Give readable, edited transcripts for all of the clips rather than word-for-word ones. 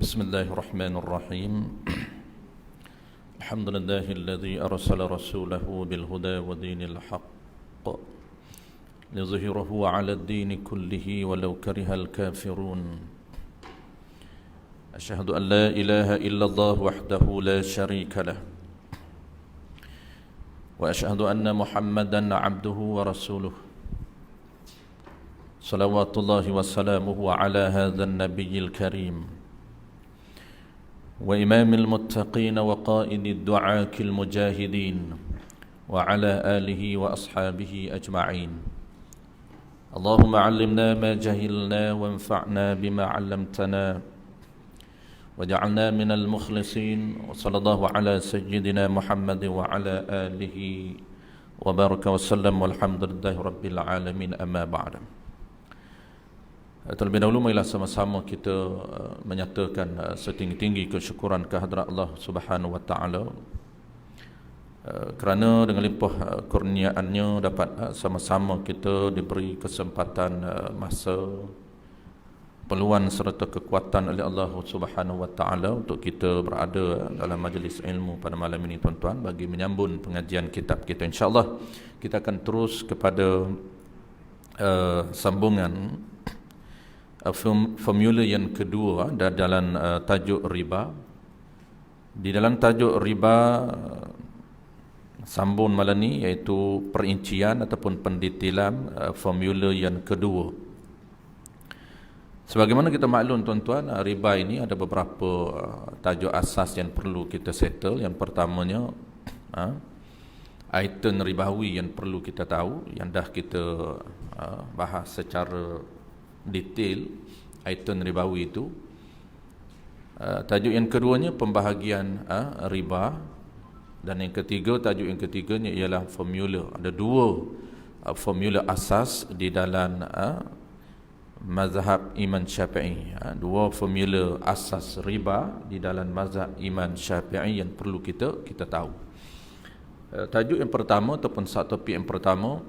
بسم الله الرحمن الرحيم الحمد لله الذي أرسل رسوله بالهدى ودين الحق ليظهره على الدين كله ولو كره الكافرون أشهد أن لا إله إلا الله وحده لا شريك له وأشهد أن محمدا عبده ورسوله صلوات الله وسلامه على هذا النبي الكريم وإمام المتقين وقائد الدعاة المجاهدين وعلى آله وأصحابه أجمعين اللهم علمنا ما جهلنا وانفعنا بما علمتنا وجعلنا من المخلصين وصلى الله على سيدنا محمد وعلى آله وبارك وسلم والحمد لله رب العالمين أما بعد. Terlebih dahulu marilah sama-sama kita menyatakan setinggi-tinggi kesyukuran kehadrat Allah Subhanahu wa taala kerana dengan limpah kurniaannya dapat sama-sama kita diberi kesempatan masa, peluang serta kekuatan oleh Allah Subhanahu wa taala untuk kita berada dalam majlis ilmu pada malam ini tuan-tuan bagi menyambung pengajian kitab kita. Insya-Allah kita akan terus kepada sambungan formula yang kedua dalam tajuk riba. Di dalam tajuk riba sambung malam ni iaitu perincian ataupun pendetailan formula yang kedua. Sebagaimana kita maklum tuan-tuan, riba ini ada beberapa tajuk asas yang perlu kita settle. Yang pertamanya item ribawi yang perlu kita tahu, yang dah kita bahas secara detail item ribawi itu. Tajuk yang keduanya pembahagian riba, dan yang ketiga, tajuk yang ketiganya ialah formula. Ada dua formula asas di dalam mazhab Imam Syafi'i. Dua formula asas riba di dalam mazhab Imam Syafi'i yang perlu kita tahu. Tajuk yang pertama ataupun subtopik yang pertama,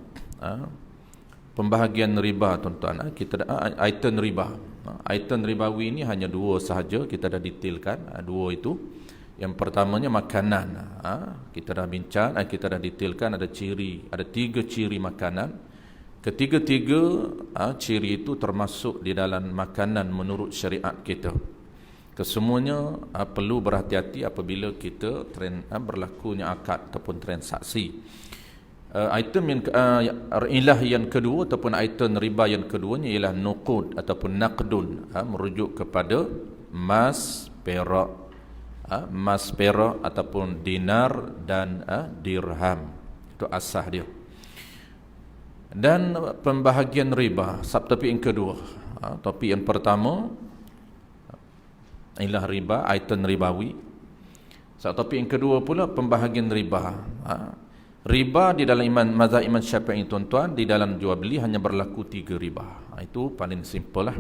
pembahagian riba tuan-tuan. Kita item riba. Item ribawi ini hanya dua sahaja, kita dah detailkan dua itu. Yang pertamanya makanan. Kita dah bincang, kita dah detailkan ada tiga ciri makanan. Ketiga-tiga ciri itu termasuk di dalam makanan menurut syariat kita. Kesemuanya perlu berhati-hati apabila kita berlakunya akad ataupun transaksi. Item yang kedua ataupun item riba yang keduanya ialah nuqud ataupun naqdun, merujuk kepada mas, perak, ataupun dinar dan dirham. Itu asas dia. Dan pembahagian riba, subtopik yang kedua. Topik yang pertama ialah riba, item ribawi. Subtopik yang kedua pula pembahagian riba. Riba di dalam mazhab Imam Syafi'i tuan-tuan, di dalam jual beli hanya berlaku tiga riba. Itu paling simple lah.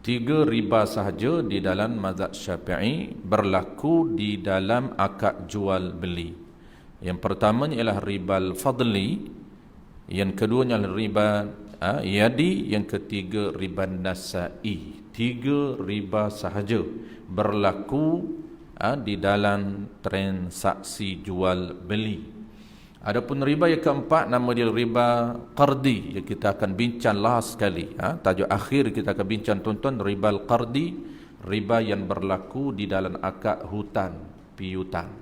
Tiga riba sahaja di dalam mazhab Syafi'i berlaku di dalam akad jual beli. Yang pertamanya ialah ribal fadli, yang keduanya adalah riba yadi, yang ketiga riba nasai. Tiga riba sahaja berlaku di dalam transaksi jual beli. Adapun riba yang keempat nama dia riba qardi, yang kita akan bincang last sekali. Tajuk akhir kita akan bincang tuan-tuan, riba qardi, riba yang berlaku di dalam akad hutang piutang.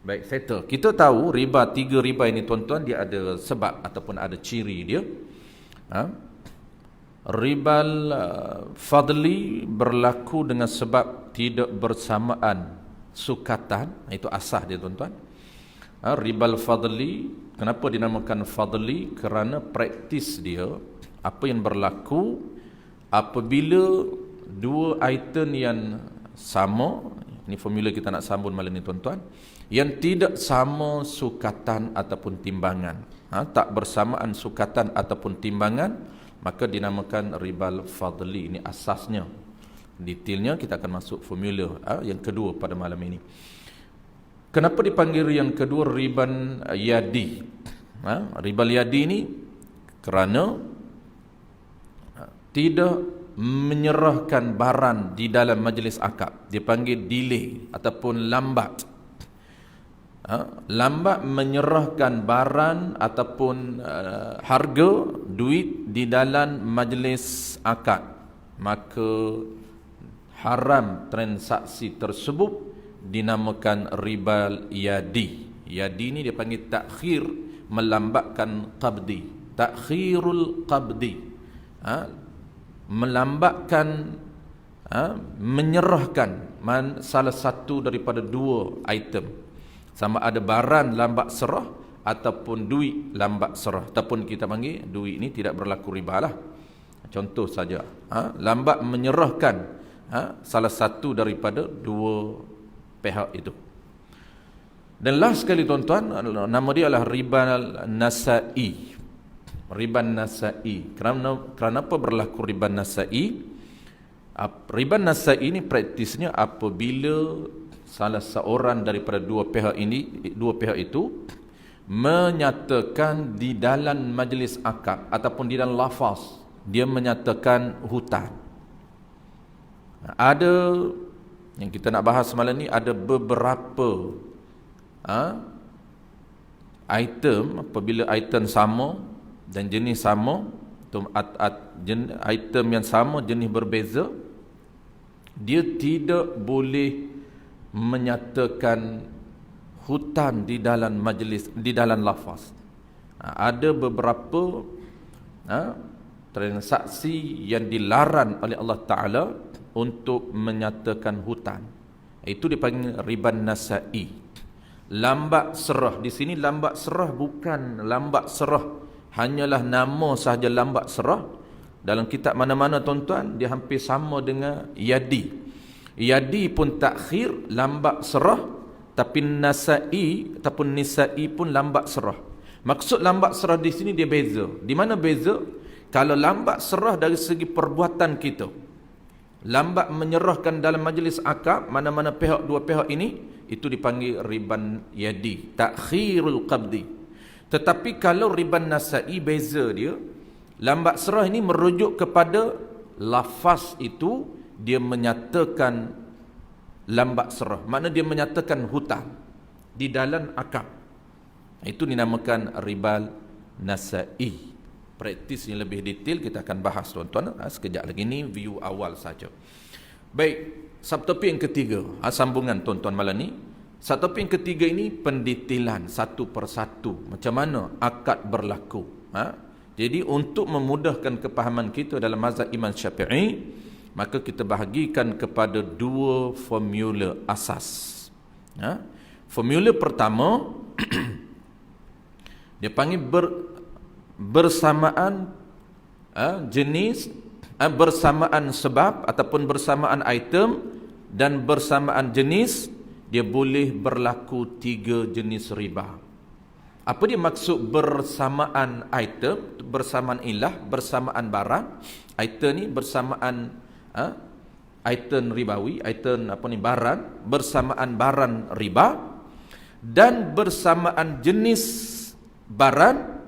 Baik, settle. Kita tahu tiga riba ini tuan-tuan, dia ada sebab ataupun ada ciri dia. Ribal fadli berlaku dengan sebab tidak bersamaan sukatan, itu asas dia tuan-tuan. Ribal fadli, kenapa dinamakan fadli? Kerana praktis dia, apa yang berlaku apabila dua item yang sama, ini formula kita nak sambung malam ni tuan-tuan, yang tidak sama sukatan ataupun timbangan, tak bersamaan sukatan ataupun timbangan, maka dinamakan ribal fadli. Ini asasnya. Detailnya kita akan masuk formula yang kedua pada malam ini. Kenapa dipanggil yang kedua riban yadi? Ribal yadi ini kerana tidak menyerahkan barang di dalam majlis akad, dipanggil delay ataupun lambat. Lambat menyerahkan barang ataupun harga duit di dalam majlis akad, maka haram transaksi tersebut dinamakan ribal yadi. Yadi ni dia panggil takhir, melambatkan qabdi. Takhirul qabdi, melambatkan, menyerahkan salah satu daripada dua item, sama ada barang lambat serah ataupun duit lambat serah, ataupun kita panggil duit ni tidak berlaku riba lah. Contoh saja, lambat menyerahkan salah satu daripada dua pihak itu. Dan last sekali tuan-tuan, nama dia adalah riba nasai. Riba nasai. Kenapa berlaku riba nasai? Riba nasai ini praktisnya apabila salah seorang daripada dua pihak itu menyatakan di dalam majlis akad ataupun di dalam lafaz, dia menyatakan hutang. Ada yang kita nak bahas semalam ni, ada beberapa item, apabila item sama dan jenis sama, item yang sama jenis berbeza, dia tidak boleh menyatakan hutang di dalam majlis, di dalam lafaz. Ada beberapa transaksi yang dilarang oleh Allah Ta'ala untuk menyatakan hutang. Itu dipanggil riba nasai. Lambat serah. Di sini lambat serah bukan lambat serah hanyalah nama sahaja lambat serah. Dalam kitab mana-mana tuan-tuan, dia hampir sama dengan yadi. Yadi pun takhir, lambat serah, tapi nasai ataupun nisai pun lambat serah. Maksud lambat serah di sini dia beza. Di mana beza? Kalau lambat serah dari segi perbuatan kita, lambat menyerahkan dalam majlis akad, mana-mana pihak, dua pihak ini, itu dipanggil riban yadi, takhirul qabdi. Tetapi kalau riban nasai, beza dia. Lambat serah ini merujuk kepada lafaz itu, dia menyatakan lambat serah, makna dia menyatakan hutang di dalam akad. Itu dinamakan ribal nasai. Praktis yang lebih detail kita akan bahas tuan-tuan sekejap lagi. Ni view awal saja. Baik, subtopik yang ketiga, sambungan tuan-tuan malam ni. Subtopik yang ketiga ini pendetailan satu persatu macam mana akad berlaku. Jadi untuk memudahkan kepahaman kita dalam mazhab Imam Syafi'i, maka kita bahagikan kepada dua formula asas. Formula pertama dia panggil bersamaan jenis, bersamaan sebab ataupun bersamaan item dan bersamaan jenis, dia boleh berlaku tiga jenis riba. Apa dia maksud bersamaan item, bersamaan ilah, bersamaan barang? Item ni bersamaan item ribawi, item barang, bersamaan barang riba, dan bersamaan jenis barang,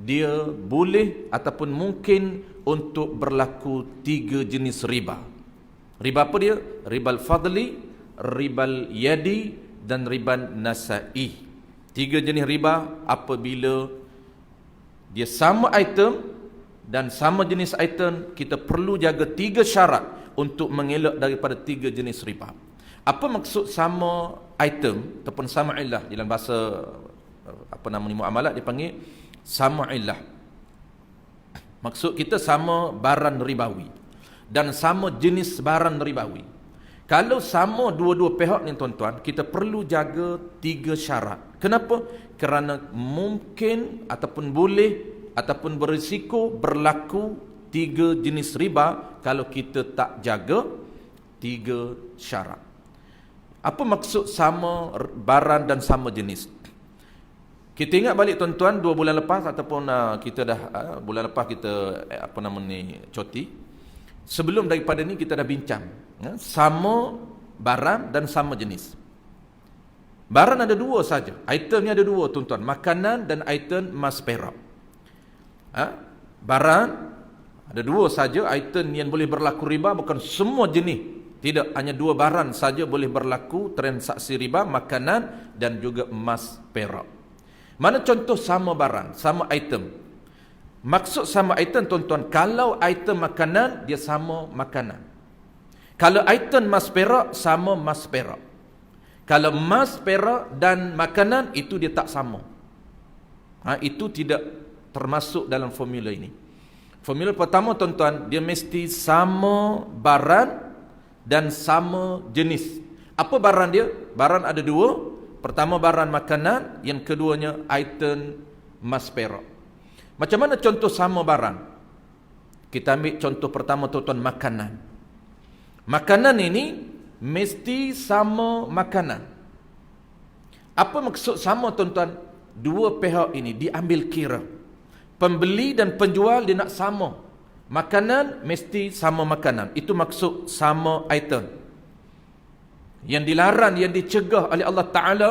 dia boleh ataupun mungkin untuk berlaku tiga jenis riba. Riba apa dia? Ribal fadli, ribal yadi, dan riban nasai. Tiga jenis riba apabila dia sama item dan sama jenis item, kita perlu jaga tiga syarat untuk mengelak daripada tiga jenis riba. Apa maksud sama item ataupun sama ilah? Dalam bahasa muamalat dipanggil sama ilah. Maksud kita sama barang ribawi dan sama jenis barang ribawi. Kalau sama dua-dua pihak ni tuan-tuan, kita perlu jaga tiga syarat. Kenapa? Kerana mungkin ataupun boleh ataupun berisiko berlaku tiga jenis riba kalau kita tak jaga tiga syarat. Apa maksud sama barang dan sama jenis? Kita ingat balik tuan-tuan, 2 bulan lepas ataupun kita dah bulan lepas kita cuti. Sebelum daripada ni kita dah bincang sama barang dan sama jenis. Barang ada dua saja. Item ni ada dua tuan-tuan, makanan dan item mas perak. Barang Ada dua saja item yang boleh berlaku riba, bukan semua jenis. Tidak, hanya dua barang saja boleh berlaku transaksi riba, makanan dan juga emas perak. Mana contoh sama barang, sama item? Maksud sama item tuan-tuan, kalau item makanan, dia sama makanan. Kalau item emas perak, sama emas perak. Kalau emas perak dan makanan, itu dia tak sama. Itu tidak termasuk dalam formula ini. Formula pertama tuan-tuan, dia mesti sama barang dan sama jenis. Apa barang dia? Barang ada dua. Pertama barang makanan, yang keduanya item emas perak. Macam mana contoh sama barang? Kita ambil contoh pertama tuan-tuan, makanan. Makanan ini mesti sama makanan. Apa maksud sama tuan-tuan? Dua pihak ini diambil kira. Pembeli dan penjual dia nak sama. Makanan mesti sama makanan. Itu maksud sama item. Yang dilarang, yang dicegah oleh Allah Ta'ala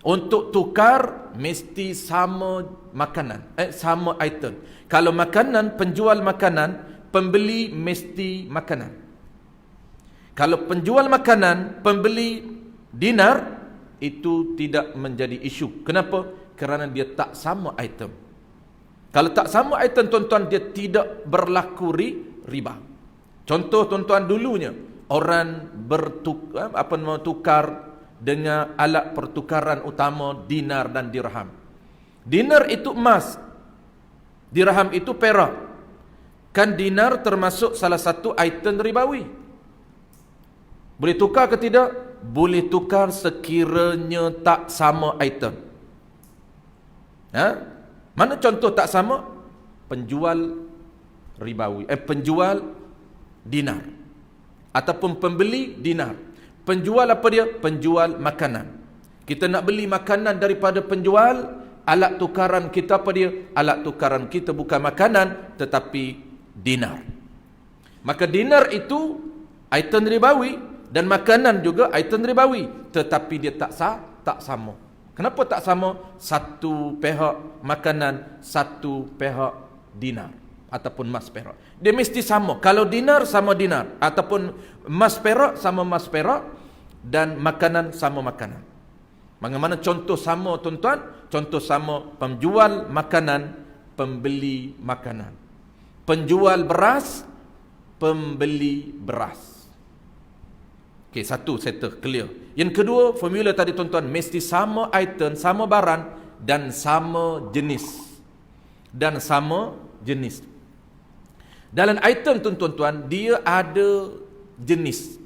untuk tukar, mesti sama makanan, sama item. Kalau makanan, penjual makanan, pembeli mesti makanan. Kalau penjual makanan, pembeli dinar, itu tidak menjadi isu. Kenapa? Kerana dia tak sama item. Kalau tak sama item tuan-tuan, dia tidak berlaku riba. Contoh tuan-tuan, dulunya orang tukar dengan alat pertukaran utama dinar dan dirham. Dinar itu emas, dirham itu perak. Kan dinar termasuk salah satu item ribawi. Boleh tukar ke tidak? Boleh tukar sekiranya tak sama item. Mana contoh tak sama? Penjual ribawi, penjual dinar, ataupun pembeli dinar. Penjual apa dia? Penjual makanan. Kita nak beli makanan daripada penjual, alat tukaran kita apa dia? Alat tukaran kita bukan makanan, tetapi dinar. Maka dinar itu item ribawi, dan makanan juga item ribawi, tetapi dia tak sama. Kenapa tak sama? Satu pihak makanan, satu pihak dinar ataupun emas perak. Dia mesti sama. Kalau dinar sama dinar, ataupun emas perak sama emas perak, dan makanan sama makanan. Bagaimana contoh sama tuan-tuan? Contoh sama penjual makanan, pembeli makanan. Penjual beras, pembeli beras. Okey, satu settle, clear. Yang kedua, formula tadi tuan-tuan, mesti sama item, sama barang dan sama jenis. Dan sama jenis. Dalam item tuan-tuan, dia ada jenis.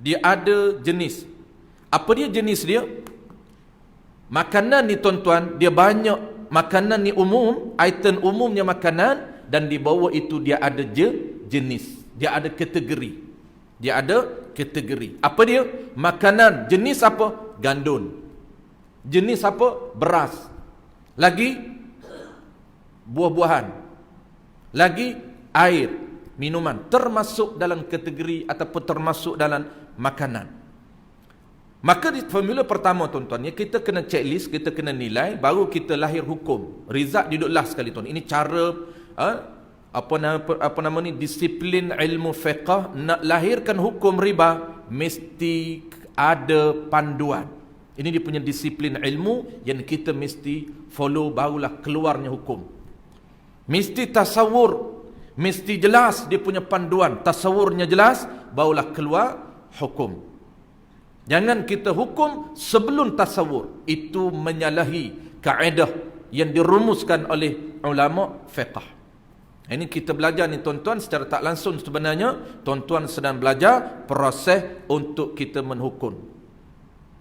Dia ada jenis. Apa dia jenis dia? Makanan ni tuan-tuan, dia banyak. Makanan ni umum, item umumnya makanan, dan di bawah itu dia ada jenis. Dia ada kategori. Dia ada kategori. Apa dia? Makanan. Jenis apa? Gandum. Jenis apa? Beras. Lagi buah-buahan. Lagi air, minuman. Termasuk dalam kategori ataupun termasuk dalam makanan. Maka di formula pertama tuan-tuan, ya, kita kena checklist, kita kena nilai, baru kita lahir hukum. Result duduk last sekali tuan. Ini cara apa nama ni, disiplin ilmu fiqh. Nak lahirkan hukum riba mesti ada panduan. Ini dia punya disiplin ilmu yang kita mesti follow, barulah keluarnya hukum. Mesti tasawur, mesti jelas dia punya panduan. Tasawurnya jelas, barulah keluar hukum. Jangan kita hukum sebelum tasawur. Itu menyalahi kaedah yang dirumuskan oleh ulama fiqh. Ini kita belajar ni tuan-tuan secara tak langsung. Sebenarnya tuan-tuan sedang belajar proses untuk kita menghukum.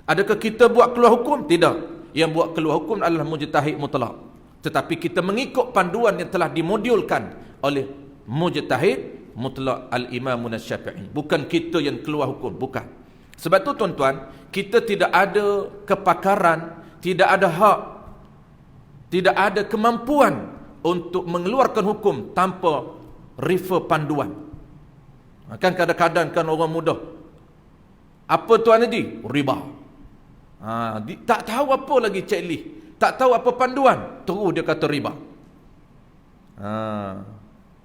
Adakah kita buat keluar hukum? Tidak. Yang buat keluar hukum adalah mujtahid mutlak. Tetapi kita mengikut panduan yang telah dimodulkan oleh mujtahid mutlak al-Imam Asy-Syafi'i. Bukan kita yang keluar hukum, bukan. Sebab tu tuan-tuan, kita tidak ada kepakaran, tidak ada hak, tidak ada kemampuan untuk mengeluarkan hukum tanpa refer panduan. Kan kadang-kadang kan orang mudah, apa tuan tadi? Riba. Tak tahu apa lagi checklist, tak tahu apa panduan, terus dia kata riba.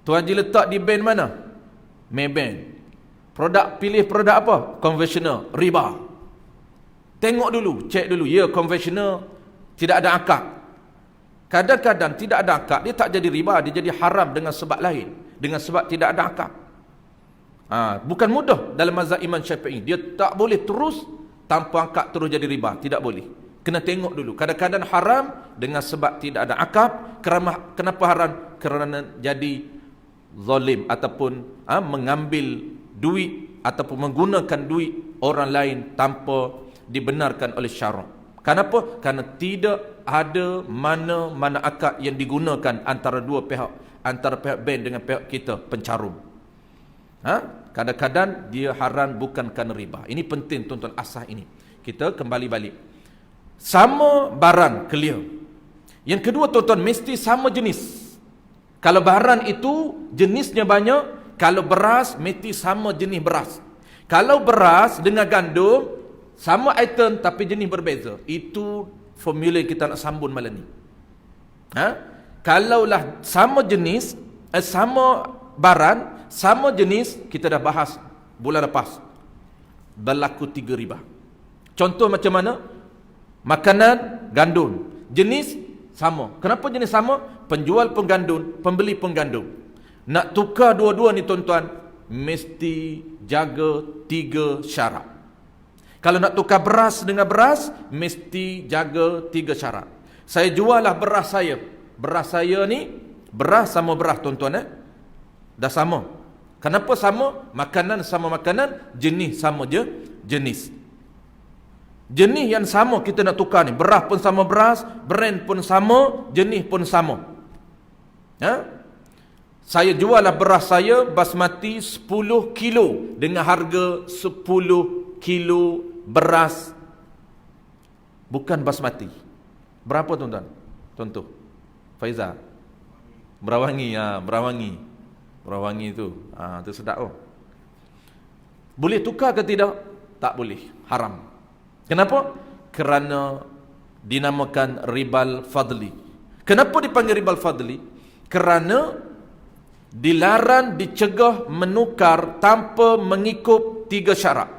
Tuan Haji letak di bank mana? Maybank. Pilih produk apa? Konvensional, riba. Tengok dulu, cek dulu. Ya, konvensional, tidak ada akad. Kadang-kadang tidak ada akad, dia tak jadi riba, dia jadi haram dengan sebab lain. Dengan sebab tidak ada akad. Bukan mudah dalam mazhab Imam Syafi'i. Dia tak boleh terus tanpa akad terus jadi riba. Tidak boleh. Kena tengok dulu. Kadang-kadang haram dengan sebab tidak ada akad. Kenapa haram? Kerana jadi zalim ataupun mengambil duit ataupun menggunakan duit orang lain tanpa dibenarkan oleh syarak. Kenapa? Kerana tidak ada mana akad yang digunakan antara dua pihak, antara pihak bank dengan pihak kita pencarum. Kadang-kadang dia haram bukan kerana riba. Ini penting tuan-tuan, asas ini. Kita kembali balik. Sama barang, clear. Yang kedua tuan-tuan, mesti sama jenis. Kalau barang itu jenisnya banyak, kalau beras mesti sama jenis beras. Kalau beras dengan gandum sama item tapi jenis berbeza. Itu formula kita nak sambung malam ni. Kalaulah sama jenis, sama barang, sama jenis, kita dah bahas bulan lepas. Berlaku 3 riba. Contoh macam mana? Makanan gandum, jenis sama. Kenapa jenis sama? Penjual pun gandum, pembeli pun gandum. Nak tukar dua-dua ni tuan-tuan, mesti jaga 3 syarat. Kalau nak tukar beras dengan beras, mesti jaga 3 syarat. Saya jual lah beras saya. Beras saya ni, beras sama beras tuan-tuan. Dah sama. Kenapa sama? Makanan sama makanan, jenis sama je jenis. Jenis yang sama kita nak tukar ni. Beras pun sama beras, brand pun sama, jenis pun sama. Saya jual lah beras saya basmati 10 kilo dengan harga 10 kilo beras bukan basmati. Berapa tuan-tuan? Contoh. Faizal. Berawangi, berawangi. Berawangi tu. Tu sedap oh. Boleh tukar ke tidak? Tak boleh. Haram. Kenapa? Kerana dinamakan ribal fadli. Kenapa dipanggil ribal fadli? Kerana dilarang, dicegah menukar tanpa mengikut 3 syarat.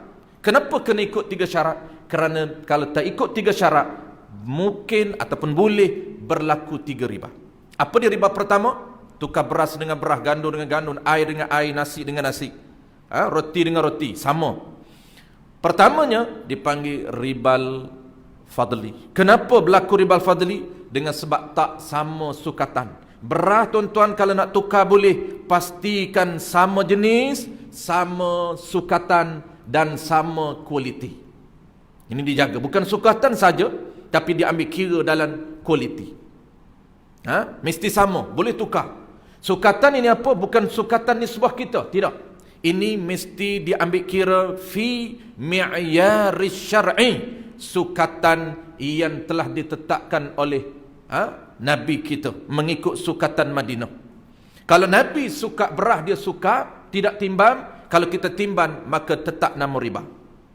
Kenapa kena ikut 3 syarat? Kerana kalau tak ikut 3 syarat, mungkin ataupun boleh berlaku 3 riba. Apa dia riba pertama? Tukar beras dengan beras, gandum dengan gandum, air dengan air, nasi dengan nasi, roti dengan roti, sama. Pertamanya dipanggil ribal fadli. Kenapa berlaku ribal fadli? Dengan sebab tak sama sukatan. Beras tuan-tuan kalau nak tukar boleh, pastikan sama jenis, sama sukatan dan sama kualiti. Ini dijaga, bukan sukatan saja, tapi diambil kira dalam kualiti. Mesti sama, boleh tukar. Sukatan ini apa? Bukan sukatan nisbah kita, tidak. Ini mesti diambil kira fi mi'yaris syar'i, sukatan yang telah ditetapkan oleh Nabi kita, mengikut sukatan Madinah. Kalau Nabi suka beras, dia suka, tidak timbang. Kalau kita timbang, maka tetap nama riba.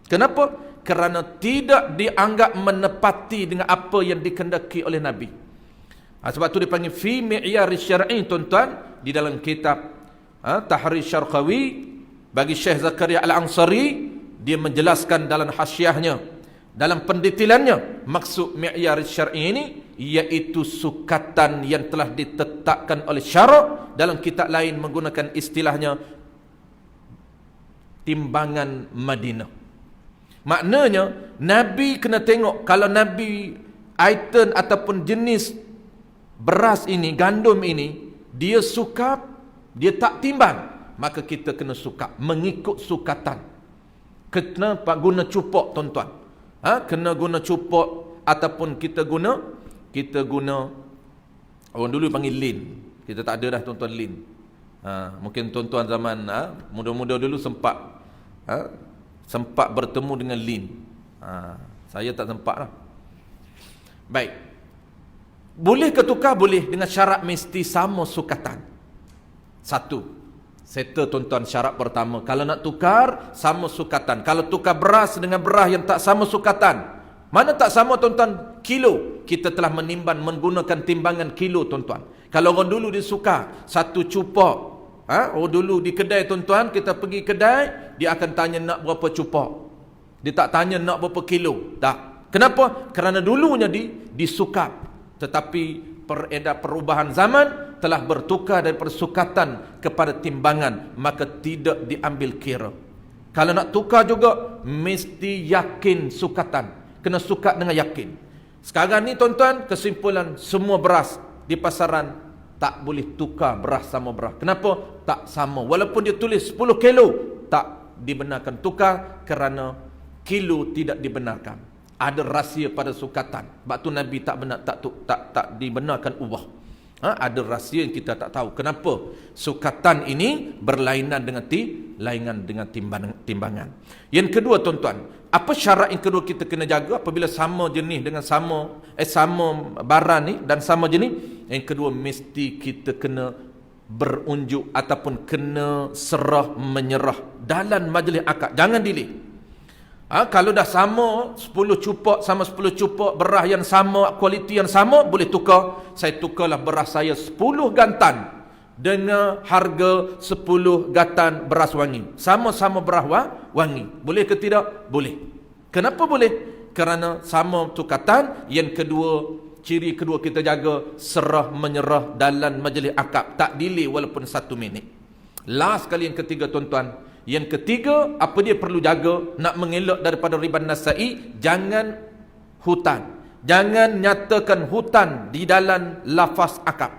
Kenapa? Kerana tidak dianggap menepati dengan apa yang dikehendaki oleh Nabi. Sebab tu dipanggil fi mi'yaris syar'i tuan-tuan. Di dalam kitab Tahrir Syarqawi bagi Syekh Zakaria Al-Ansari, dia menjelaskan dalam hasyiahnya, dalam pendetilannya, maksud mi'yaris syar'i ini iaitu sukatan yang telah ditetapkan oleh syarak. Dalam kitab lain menggunakan istilahnya timbangan Madinah. Maknanya Nabi kena tengok, kalau Nabi item ataupun jenis beras ini, gandum ini, dia suka, dia tak timbang, maka kita kena suka, mengikut sukatan. Kena guna cupok tuan-tuan. Kena guna cupok ataupun kita guna orang dulu panggil lin. Kita tak ada dah tuan-tuan lin. Mungkin tuan-tuan zaman muda-muda dulu sempat bertemu dengan lin. Saya tak sempat lah. Baik. Boleh ke tukar? Boleh, dengan syarat mesti sama sukatan. Satu, settle tuan-tuan syarat pertama. Kalau nak tukar, sama sukatan. Kalau tukar beras dengan beras yang tak sama sukatan, mana tak sama tuan-tuan? Kilo. Kita telah menimbang menggunakan timbangan kilo tuan-tuan. Kalau orang dulu dia suka satu cupok Oh dulu di kedai tuan-tuan, kita pergi kedai, dia akan tanya nak berapa cupak. Dia tak tanya nak berapa kilo. Tak. Kenapa? Kerana dulunya disukap. Tetapi perubahan zaman telah bertukar daripada sukatan kepada timbangan, maka tidak diambil kira. Kalau nak tukar juga, mesti yakin sukatan. Kena sukat dengan yakin. Sekarang ni tuan-tuan, kesimpulan semua beras di pasaran tak boleh tukar beras sama beras. Kenapa? Tak sama. Walaupun dia tulis 10 kilo, tak dibenarkan tukar kerana kilo tidak dibenarkan. Ada rahsia pada sukatan. Sebab tu Nabi tak dibenarkan ubah. Ada rahsia yang kita tak tahu. Kenapa? Sukatan ini berlainan dengan timbangan. Yang kedua tuan-tuan, apa syarat yang kedua kita kena jaga apabila sama jenis dengan sama barang ni dan sama jenis? Yang kedua, mesti kita kena berunjuk ataupun kena serah menyerah dalam majlis akad. Jangan delay. Kalau dah sama 10 cupak sama 10 cupak, beras yang sama, kualiti yang sama, boleh tukar. Saya tukarlah beras saya 10 gantan dengan harga 10 gatan beras wangi. Sama-sama beras wangi. Boleh ke tidak? Boleh. Kenapa boleh? Kerana sama tukatan. Yang kedua, ciri kedua kita jaga serah menyerah dalam majlis akad. Tak delay walaupun 1 minit. Last kali yang ketiga tuan-tuan. Yang ketiga, apa dia perlu jaga nak mengelak daripada riba nasai? Jangan hutan. Jangan nyatakan hutan di dalam lafaz akad.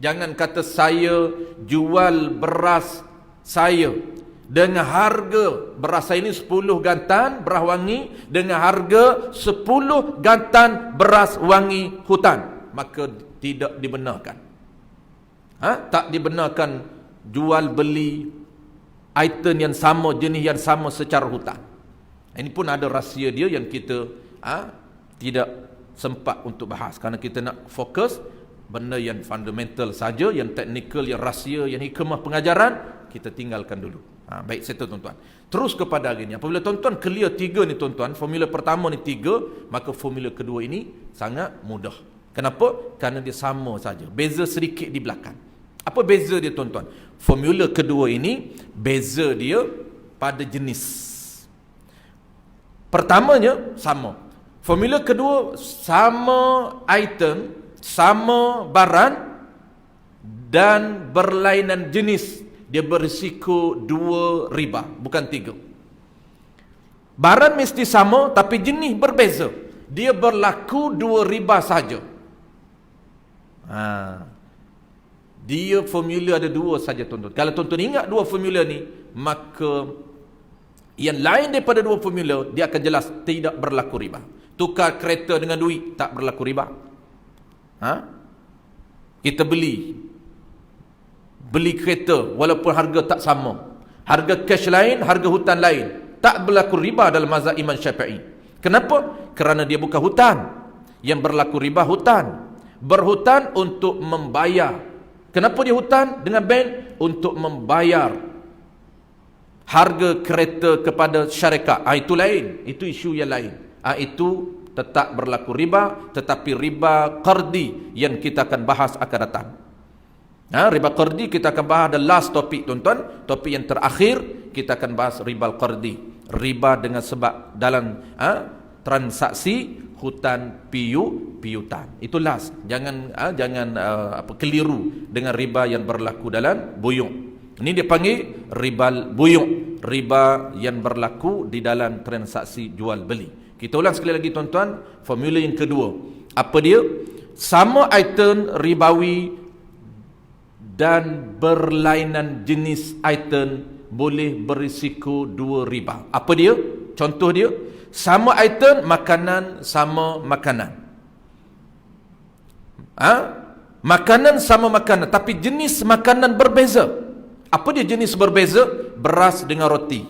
Jangan kata saya jual beras saya dengan harga beras saya ini 10 gantan beras wangi dengan harga 10 gantan beras wangi hutan, maka tidak dibenarkan. Tak dibenarkan jual beli item yang sama, jenis yang sama secara hutan. Ini pun ada rahsia dia yang kita tidak sempat untuk bahas kerana kita nak fokus benda yang fundamental saja, yang teknikal, yang rahsia, yang hikmah pengajaran kita tinggalkan dulu. Baik, settle tuan-tuan. Terus kepada hari ni. Apabila tuan-tuan clear 3 ni tuan-tuan, formula pertama ni 3, maka formula kedua ini sangat mudah. Kenapa? Kerana dia sama saja. Beza sedikit di belakang. Apa beza dia tuan-tuan? Formula kedua ini beza dia pada jenis. Pertamanya sama. Formula kedua sama item, sama barang dan berlainan jenis. Dia berisiko 2 riba, bukan 3. Barang mesti sama tapi jenis berbeza. Dia berlaku 2 riba saja. Dia formula ada 2 saja tuan-tuan. Kalau tuan-tuan ingat 2 formula ni, maka yang lain daripada 2 formula dia akan jelas tidak berlaku riba. Tukar kereta dengan duit tak berlaku riba. Kita beli kereta walaupun harga tak sama. Harga cash lain, harga hutan lain. Tak berlaku riba dalam mazhab Imam Syafi'i. Kenapa? Kerana dia bukan hutan. Yang berlaku riba hutan. Berhutan untuk membayar. Kenapa dia hutan dengan bank? Untuk membayar harga kereta kepada syarikat. Itu lain. Itu isu yang lain. Itu tetap berlaku riba, tetapi riba qardi yang kita akan bahas akan datang. Riba qardi kita akan bahas the last topik tuan-tuan. Topik yang terakhir kita akan bahas riba qardi. Riba dengan sebab dalam transaksi hutan piutan. Itu last. Jangan keliru dengan riba yang berlaku dalam buyung. Ini dia panggil riba buyung. Riba yang berlaku di dalam transaksi jual beli. Kita ulang sekali lagi tuan-tuan. Formula yang kedua. Apa dia? Sama item ribawi dan berlainan jenis item boleh berisiko 2 riba. Apa dia? Contoh dia, sama item makanan sama makanan. Makanan sama makanan, tapi jenis makanan berbeza. Apa dia jenis berbeza? Beras dengan roti,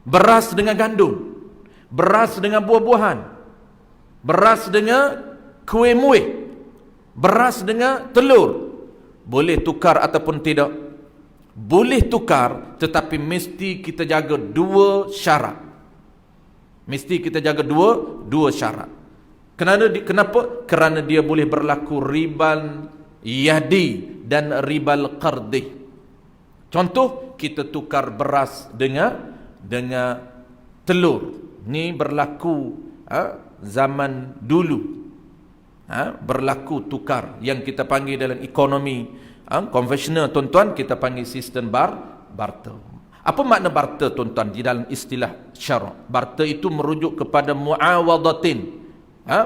beras dengan gandum, beras dengan buah-buahan, beras dengan kuih muih, beras dengan telur. Boleh tukar ataupun tidak? Boleh tukar, tetapi mesti kita jaga 2 syarat. Mesti kita jaga dua syarat. Kenapa? Kerana dia boleh berlaku ribal yadi dan ribal qardi. Contoh, kita tukar beras dengan telur. Ni berlaku zaman dulu. Berlaku tukar yang kita panggil dalam ekonomi konvensional, tuan-tuan, kita panggil sistem barter. Apa makna barter, tuan-tuan, di dalam istilah syarak? Barter itu merujuk kepada muawadatin,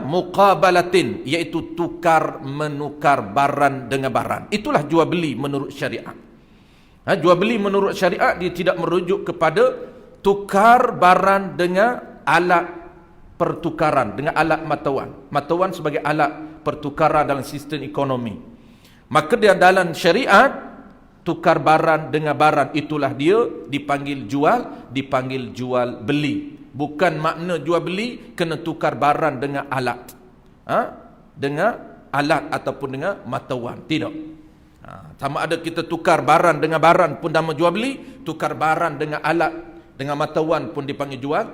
muqabalatin, iaitu tukar menukar barang dengan barang. Itulah jual beli menurut syariat. Jual beli menurut syariat dia tidak merujuk kepada tukar barang dengan alat pertukaran, dengan alat matawan. Matawan sebagai alat pertukaran dalam sistem ekonomi. Maka dia dalam syariat, tukar barang dengan barang, itulah dia dipanggil jual beli. Bukan makna jual beli kena tukar barang dengan alat, dengan alat ataupun dengan matawan. Tidak. Sama ada kita tukar barang dengan barang pun nama jual beli, tukar barang dengan alat, dengan matawan pun dipanggil jual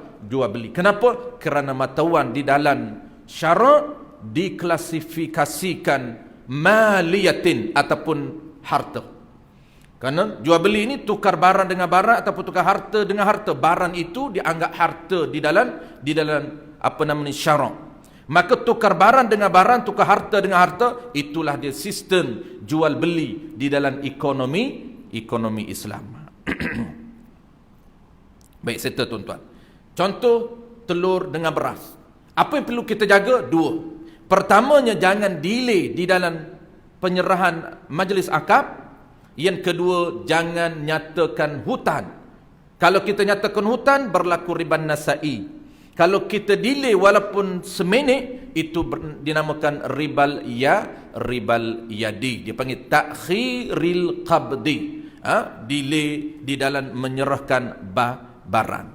beli. Kenapa? Kerana matawan di dalam syarak diklasifikasikan maliyatin ataupun harta. Kerana jual beli ini tukar barang dengan barang ataupun tukar harta dengan harta. Barang itu dianggap harta di dalam apa namanya syarak. Maka tukar barang dengan barang, tukar harta dengan harta, itulah dia sistem jual beli di dalam ekonomi Islam. Baik, serta tuan-tuan. Contoh, telur dengan beras. Apa yang perlu kita jaga? Dua. Pertamanya, jangan delay di dalam penyerahan majlis akad. Yang kedua, jangan nyatakan hutan. Kalau kita nyatakan hutan, berlaku riba nasai. Kalau kita delay walaupun seminit, itu dinamakan ribal yadi. Dia panggil takhiril qabdi. Delay di dalam menyerahkan barang.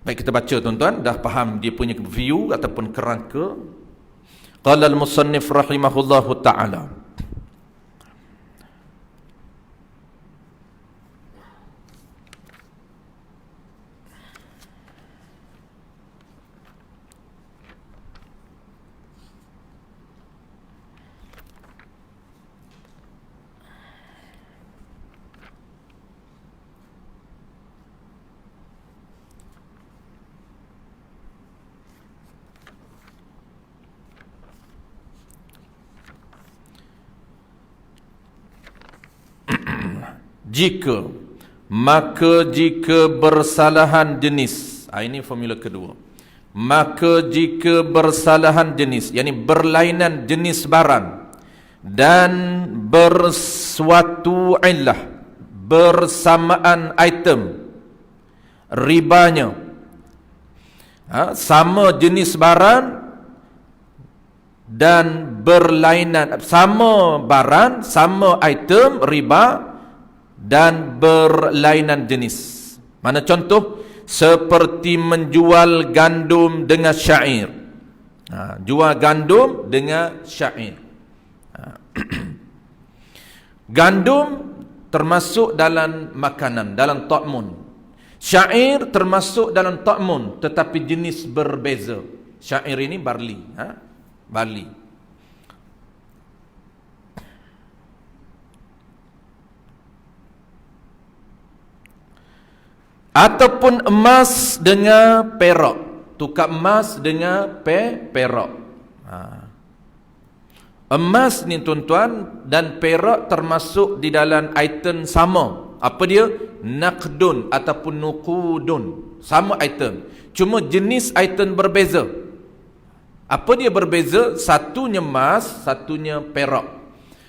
Baik, kita baca tuan-tuan, dah faham dia punya view ataupun kerangka. Qala al-musannif rahimahullahu ta'ala, jika bersalahan jenis, ini formula kedua. Maka jika bersalahan jenis, yakni berlainan jenis barang, dan bersuatu illah, bersamaan item, ribanya, sama jenis barang dan berlainan, sama barang, sama item, riba dan berlainan jenis. Mana contoh? Seperti menjual gandum dengan syair. Jual gandum dengan syair. Gandum termasuk dalam makanan, dalam ta'mun. Syair termasuk dalam ta'mun, tetapi jenis berbeza. Syair ini barley, barley. Ataupun emas dengan perak. Tukar emas dengan perak. Emas ni tuan-tuan dan perak termasuk di dalam item sama. Apa dia? Naqdun ataupun nuqudun. Sama item. Cuma jenis item berbeza. Apa dia berbeza? Satunya emas, satunya perak.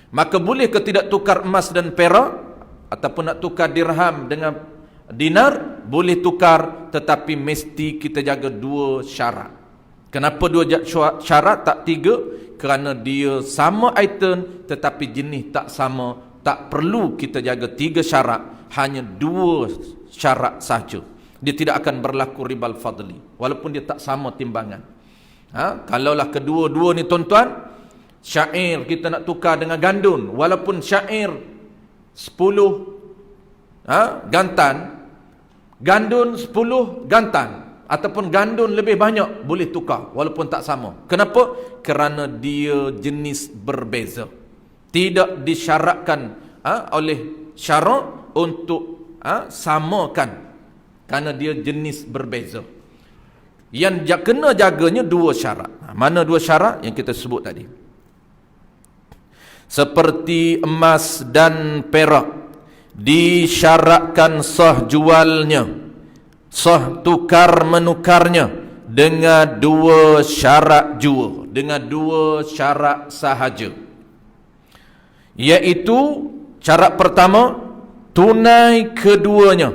Maka boleh ke tidak tukar emas dan perak? Ataupun nak tukar dirham dengan dinar? Boleh tukar, tetapi mesti kita jaga dua syarat. Kenapa dua syarat tak tiga? Kerana dia sama item tetapi jenis tak sama. Tak perlu kita jaga tiga syarat, hanya dua syarat saja. Dia tidak akan berlaku ribal fadli walaupun dia tak sama timbangan. Kalaulah kedua-dua ni tuan-tuan, syair kita nak tukar dengan gandum, walaupun syair 10 gantan, gandum 10 gantan, ataupun gandum lebih banyak, boleh tukar walaupun tak sama. Kenapa? Kerana dia jenis berbeza. Tidak disyaratkan oleh syarak untuk samakan, kerana dia jenis berbeza. Yang kena jaganya dua syarat. Mana dua syarat yang kita sebut tadi? Seperti emas dan perak, disyaratkan sah jualnya, sah tukar menukarnya dengan dua syarat jua, dengan dua syarat sahaja. Iaitu syarat pertama, tunai keduanya.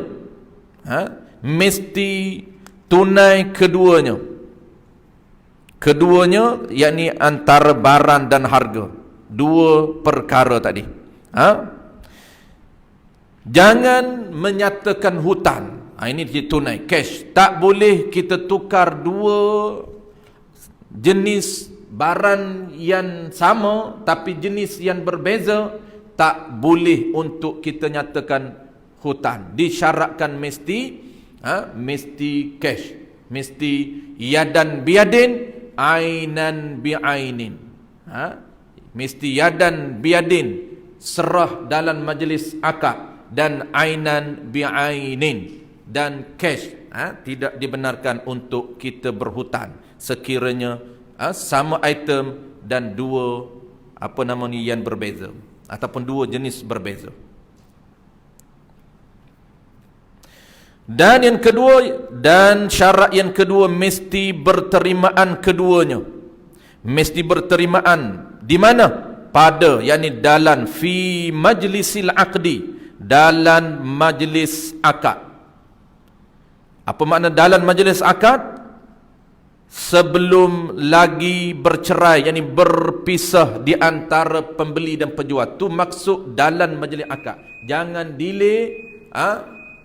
Mesti tunai keduanya. Keduanya yakni antara barang dan harga. Dua perkara tadi. Jangan menyatakan hutang. Ini dia tunai, cash. Tak boleh kita tukar dua jenis barang yang sama tapi jenis yang berbeza. Tak boleh untuk kita nyatakan hutang. Disyaratkan mesti cash, mesti yadan biadin, ainan biainin. Mesti yadan biadin, serah dalam majlis akad, dan ainan biainin, dan cash. Tidak dibenarkan untuk kita berhutang sekiranya sama item dan dua yang berbeza, ataupun dua jenis berbeza. Dan yang kedua, dan syarat yang kedua, mesti berterimaan keduanya. Mesti berterimaan di mana? Pada, yakni dalam fi majlisil aqdi, dalam majlis akad. Apa makna dalam majlis akad? Sebelum lagi bercerai, yakni berpisah di antara pembeli dan penjual. Tu maksud dalam majlis akad. Jangan delay,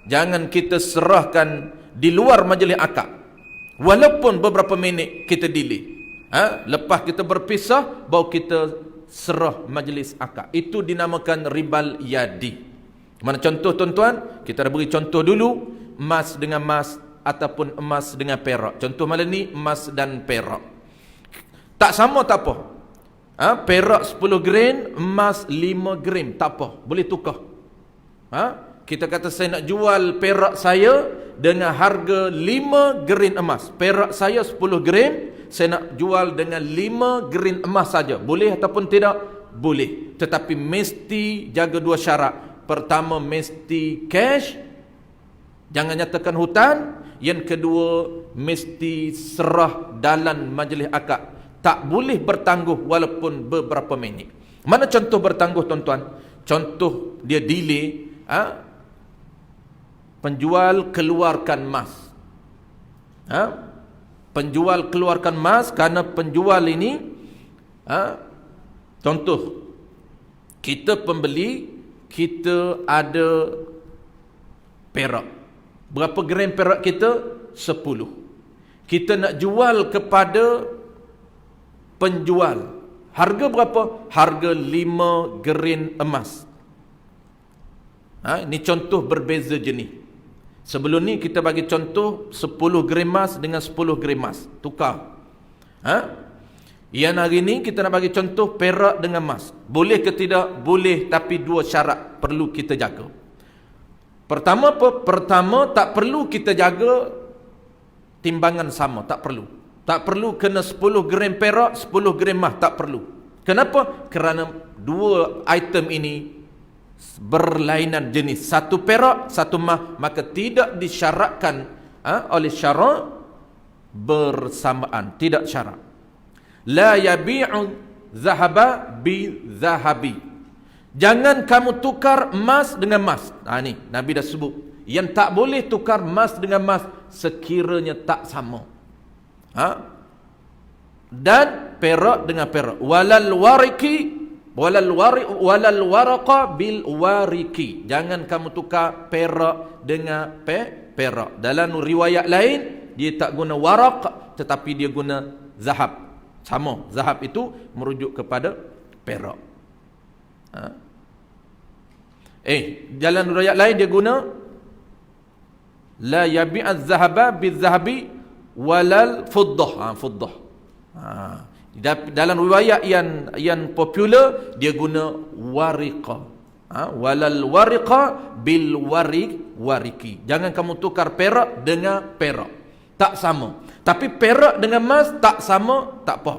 jangan kita serahkan di luar majlis akad. Walaupun beberapa minit kita delay. Lepas kita berpisah, baru kita serah majlis akad. Itu dinamakan ribal yadi. Mana contoh tuan-tuan? Kita dah beri contoh dulu. Emas dengan emas, ataupun emas dengan perak. Contoh malam ni, emas dan perak. Tak sama tak apa. Perak 10 gram, emas 5 gram. Tak apa, boleh tukar. Kita kata saya nak jual perak saya dengan harga 5 gram emas. Perak saya 10 gram, saya nak jual dengan 5 gram emas saja. Boleh ataupun tidak? Boleh. Tetapi mesti jaga dua syarat. Pertama, mesti cash, jangan nyatakan hutang. Yang kedua, mesti serah dalam majlis akad. Tak boleh bertangguh walaupun beberapa minit. Mana contoh bertangguh tuan-tuan? Contoh dia delay. Penjual keluarkan emas. Penjual keluarkan emas kerana penjual ini, contoh, kita pembeli, kita ada perak. Berapa gram perak kita? 10. Kita nak jual kepada penjual. Harga berapa? Harga 5 gram emas. Ini contoh berbeza jenis. Sebelum ni kita bagi contoh 10 gram emas dengan 10 gram emas. Tukar. Yang hari ni kita nak bagi contoh perak dengan emas. Boleh ke tidak? Boleh, tapi dua syarat perlu kita jaga. Pertama apa? Pertama, tak perlu kita jaga timbangan sama. Tak perlu. Tak perlu kena 10 gram perak, 10 gram emas. Tak perlu. Kenapa? Kerana dua item ini berlainan jenis. Satu perak, satu emas. Maka tidak disyaratkan oleh syarak bersamaan. Tidak syarat. La yabi'u zahaba bi zahabi. Jangan kamu tukar emas dengan emas. Ni Nabi dah sebut. Yang tak boleh tukar emas dengan emas sekiranya tak sama. Dan perak dengan perak. Walal waraqa bil wariki. Jangan kamu tukar perak dengan perak. Dalam riwayat lain dia tak guna waraq, tetapi dia guna zahab. Sama. Zahab itu merujuk kepada perak. Dalam riwayat lain dia guna la yabi'az zahaba bil zahabi walal fuddah. Fuddah. Dalam riwayat yang popular dia guna wariqah. Walal wariqa bil wariki. Jangan kamu tukar perak dengan perak. Tak sama. Tapi perak dengan emas tak sama, tak apa.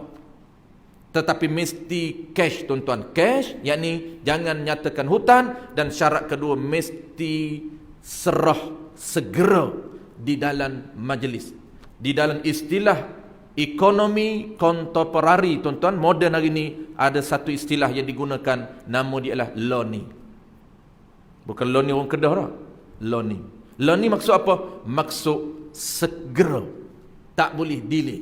Tetapi mesti cash, tuan-tuan. Cash, yakni jangan nyatakan hutang. Dan syarat kedua, mesti serah segera di dalam majlis. Di dalam istilah ekonomi kontemporari, tuan-tuan, moden hari ini, ada satu istilah yang digunakan, nama dia adalah loaning. Bukan loaning orang Kedah dah. Loaning. Loaning maksud apa? Maksud segera. Tak boleh delay.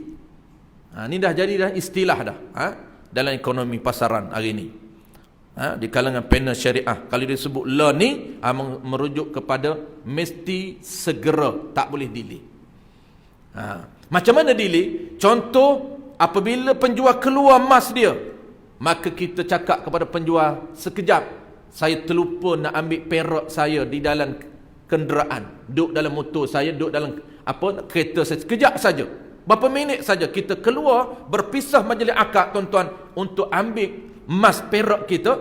Ini dah jadi istilah dah. Dalam ekonomi pasaran hari ini. Di kalangan panel syariah. Kalau dia sebut loaning, merujuk kepada mesti segera. Tak boleh delay. Macam mana delay? Contoh, apabila penjual keluar emas dia, maka kita cakap kepada penjual, sekejap, saya terlupa nak ambil perak saya di dalam kenderaan, duduk dalam motor saya, duduk dalam kereta saya, sekejap saja, berapa minit saja kita keluar, berpisah majlis akad, tuan-tuan, untuk ambil emas perak kita,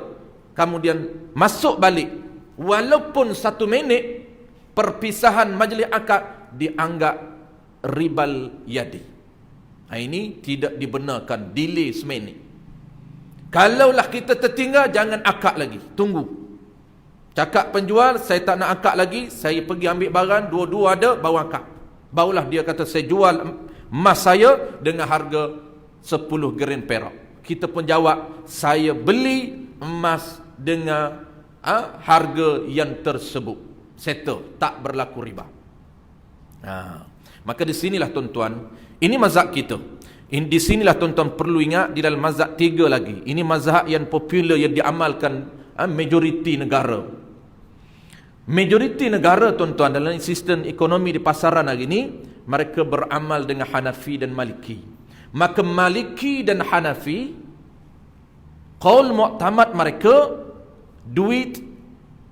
kemudian masuk balik, walaupun 1 minit, perpisahan majlis akad dianggap ribal yadi. Ini tidak dibenarkan, delay seminit. Kalaulah kita tertinggal, jangan akad lagi, tunggu. Cakap penjual, saya tak nak akad lagi, saya pergi ambil barang, dua-dua ada, baru akad. Barulah dia kata, saya jual emas saya dengan harga 10 gerin perak. Kita pun jawab, saya beli emas dengan harga yang tersebut. Settle, tak berlaku riba. Maka di sinilah, tuan-tuan, ini mazhab kita. Di sinilah, tuan-tuan, perlu ingat, di dalam mazhab 3 lagi. Ini mazhab yang popular, yang diamalkan majoriti negara. Majoriti negara, tuan-tuan, dalam sistem ekonomi di pasaran hari ini, mereka beramal dengan Hanafi dan Maliki. Maka Maliki dan Hanafi, qaul mu'tamad mereka, duit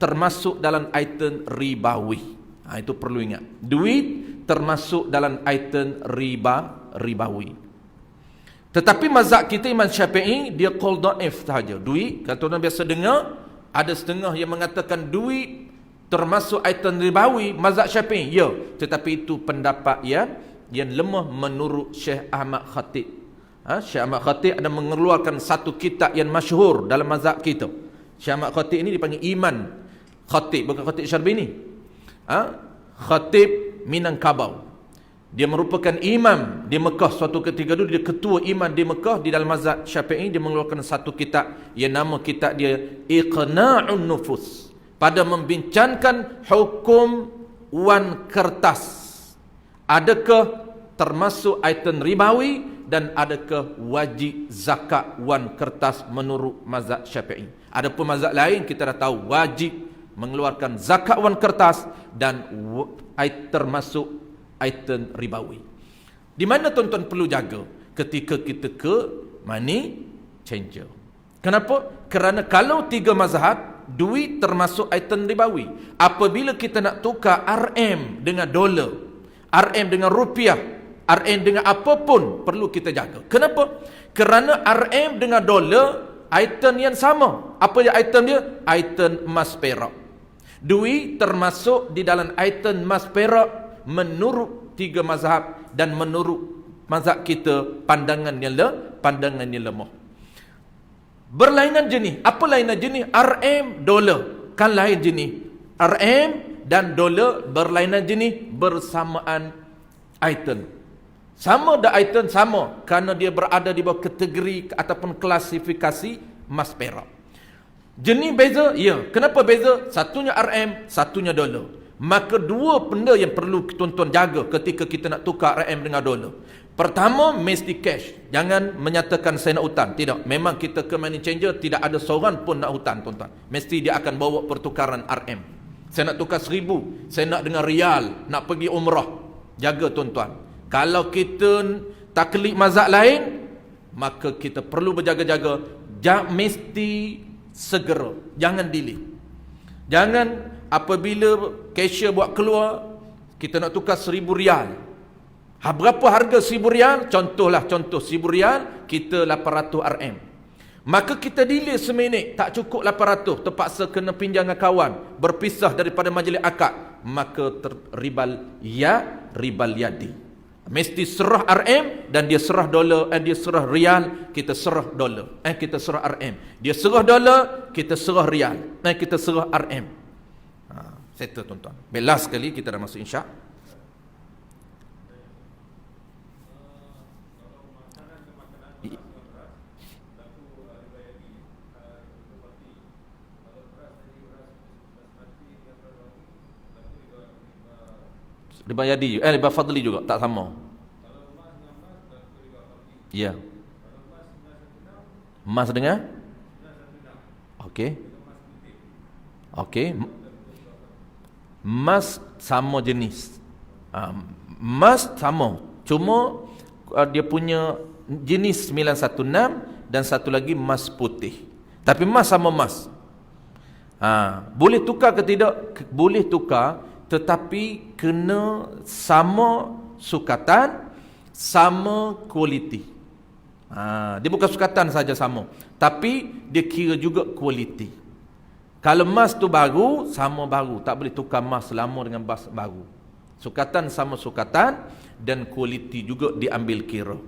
termasuk dalam item ribawi. Itu perlu ingat. Duit termasuk dalam item ribawi. Tetapi mazhab kita Imam Syafi'i, dia qaul dhaif sahaja. Duit, kalau tuan biasa dengar, ada setengah yang mengatakan duit termasuk item ribawi, mazhab Syafi'i, ya. Tetapi itu pendapat yang lemah menurut Syekh Ahmad Khatib. Syekh Ahmad Khatib ada mengeluarkan satu kitab yang masyhur dalam mazhab kita. Syekh Ahmad Khatib ini dipanggil Iman Khatib, bukan Khatib Syarbini. Khatib Minangkabau. Dia merupakan imam di Mekah suatu ketika dulu, dia ketua imam di Mekah di dalam mazhab Syafi'i. Dia mengeluarkan satu kitab yang nama kitab dia Iqna'un Nufus, pada membincangkan hukum wan kertas. Adakah termasuk item ribawi dan adakah wajib zakat wan kertas menurut mazhab Syafi'i. Adapun mazhab lain kita dah tahu wajib mengeluarkan zakat wan kertas dan termasuk item ribawi. Di mana, tuan-tuan, perlu jaga ketika kita ke money changer. Kenapa? Kerana kalau 3 mazhab, duit termasuk item ribawi. Apabila kita nak tukar RM dengan dolar, RM dengan rupiah, RM dengan apapun, perlu kita jaga. Kenapa? Kerana RM dengan dolar item yang sama. Apa dia item dia? Item emas perak. Duit termasuk di dalam item emas perak menurut 3 mazhab, dan menurut mazhab kita pandangan yang lemah. Berlainan jenis. Apa lainan jenis? RM dolar kan lain jenis. RM dan dolar berlainan jenis, bersamaan item. Sama dah item sama, kerana dia berada di bawah kategori ataupun klasifikasi emas perak. Jenis beza? Ya. Kenapa beza? Satunya RM, satunya dolar. Maka 2 benda yang perlu tuan-tuan jaga ketika kita nak tukar RM dengan dolar. Pertama, mesti cash. Jangan menyatakan saya nak hutang. Tidak. Memang kita ke money changer, tidak ada seorang pun nak hutang, tuan-tuan. Mesti dia akan bawa pertukaran RM. Saya nak tukar 1,000, saya nak dengan rial, nak pergi umrah. Jaga, tuan-tuan. Kalau kita taklid mazhab lain, maka kita perlu berjaga-jaga. Mesti segera. Jangan delay. Jangan apabila cashier buat keluar, kita nak tukar 1,000 rial. Berapa harga 1,000 rial? Contoh 1,000 rial, kita 800 RM. Maka kita delay seminit, tak cukup 800, terpaksa kena pinjam dengan kawan, berpisah daripada majlis akad, maka ribal yadi. Mesti serah RM dan dia serah dolar, dia serah rial, kita serah dolar, kita serah RM. Dia serah dolar, kita serah rial, kita serah RM. Settle tuan-tuan. Last sekali kita dah masuk insya. Riba yadi, riba fadli juga tak sama. Ya. Emas dengan? Okey. Okey. Emas sama jenis. Emas sama. Cuma dia punya jenis 916 dan satu lagi emas putih. Tapi emas sama emas. Boleh tukar ke tidak? Boleh tukar, tetapi kena sama sukatan, sama kualiti. Dia bukan sukatan saja sama, tapi dia kira juga kualiti. Kalau emas tu baru, sama baru, tak boleh tukar emas lama dengan emas baru. Sukatan sama sukatan dan kualiti juga diambil kira.